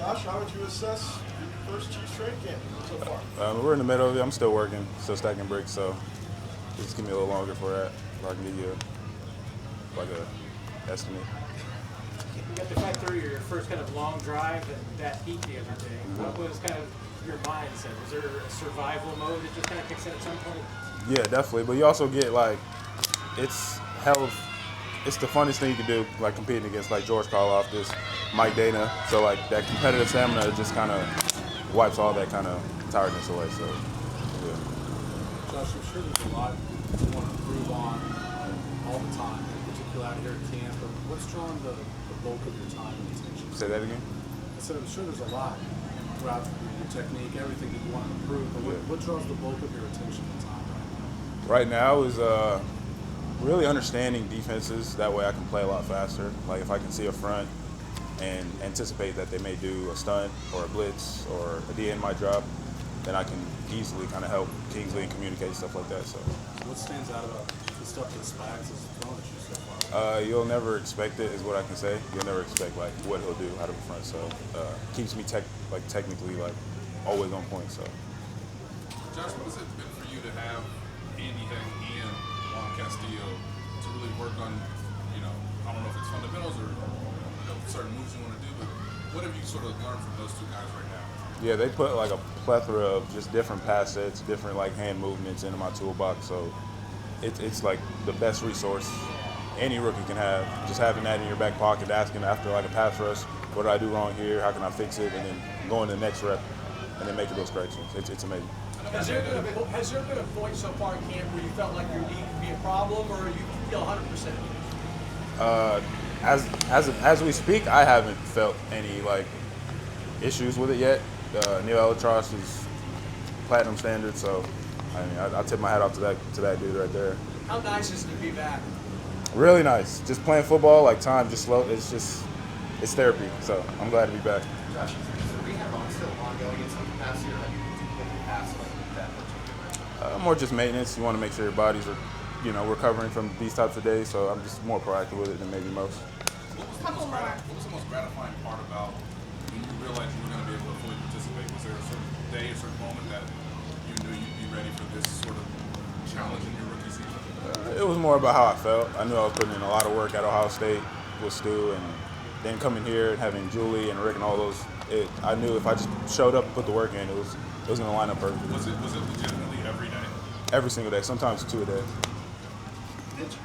Josh, how would you assess your first Chiefs training camp so far? We're in the middle of it. I'm still working, still stacking bricks, so just give me a little longer for that, so I can give you a estimate. You got to fight through your first kind of long drive and that heat the other day. Mm-hmm. What was kind of your mindset? Was there a survival mode that just kind of kicks in at some point? Yeah, definitely. But you also get it's the funnest thing you can do, like competing against like George Karlaftis, Mike Dana. So like that competitive stamina just kind of wipes all that kind of tiredness away. So yeah. Josh, I'm sure there's a lot you want to improve on all the time, in particular out here at camp. But what's drawing the bulk of your time and attention? Say that again? I said I'm sure there's a lot throughout your technique, everything that you want to improve. But what draws the bulk of your attention and time right now? Right now is really understanding defenses. That way I can play a lot faster. Like if I can see a front and anticipate that they may do a stunt or a blitz or a DN might drop, then I can easily kind of help Kingsley and communicate stuff like that. So what stands out about the stuff that Spags has thrown at you so far? You'll never expect it, is what I can say. You'll never expect like what he'll do out of the front. So keeps me technically always on point. So Josh, what has it been for you to have Andy Heck and Juan Castillo to really work on, I don't know if it's fundamentals or certain moves you want to do, but what have you sort of learned from those two guys right now? yeah, they put like a plethora of just different pass sets, different like hand movements into my toolbox. So it's like the best resource any rookie can have. Just having that in your back pocket, asking after like a pass rush, what did I do wrong here? How can I fix it? And then going to the next rep and then making those corrections. It's amazing. Has there been a point so far in camp where you felt like your knee could be a problem, or you feel 100%? As we speak, I haven't felt any like issues with it yet. Neil Elitros is platinum standard, so I mean I tip my hat off to that dude right there. How nice is it to be back? Really nice. Just playing football, like time just slow. It's therapy. So I'm glad to be back. Josh, is the rehab still ongoing in some capacity, or have you completely passed that particular? More just maintenance. You want to make sure your bodies are, recovering from these types of days. So I'm just more proactive with it than maybe most. What was the most gratifying part about when you realized you were going to be able to fully participate? Was there a certain day, a certain moment that you knew you'd be ready for this sort of challenge in your rookie season? It was more about how I felt. I knew I was putting in a lot of work at Ohio State with Stu, and then coming here and having Julie and Rick and all those. I knew if I just showed up and put the work in, it was going to line up perfectly. Was it legitimately every day? Every single day, sometimes 2 a day.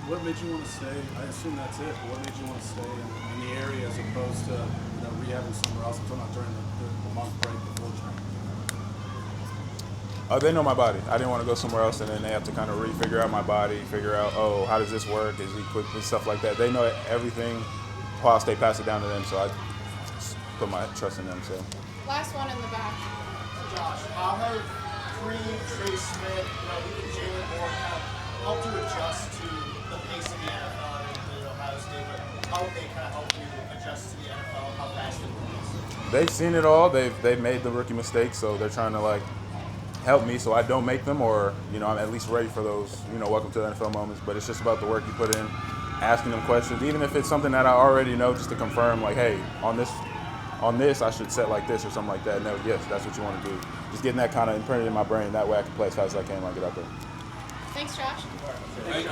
What made you want to stay? I assume that's it. But what made you want to stay in the area as opposed to rehabbing somewhere else? I'm talking about during the month break before training. They know my body. I didn't want to go somewhere else, and then they have to kind of figure out my body, figure out, how does this work? Is he quick and stuff like that? They know everything. Ohio State passed it down to them, so I put my trust in them. So. Last one in the back. Josh, how have Creed, Trey Smith, even Jalen Moore kind of helped you adjust to the pace of the NFL and Ohio State, but how have they kind of helped you adjust to the NFL and how fast it moves? They've seen it all. They've made the rookie mistakes, so they're trying to help me so I don't make them, or I'm at least ready for those welcome to the NFL moments. But it's just about the work you put in, asking them questions, even if it's something that I already know, just to confirm hey, on this I should set like this or something like that. No, yes, that's what you want to do. Just getting that kind of imprinted in my brain. That way I can play as fast as I can when I get out there. Thanks, Josh. Thank you.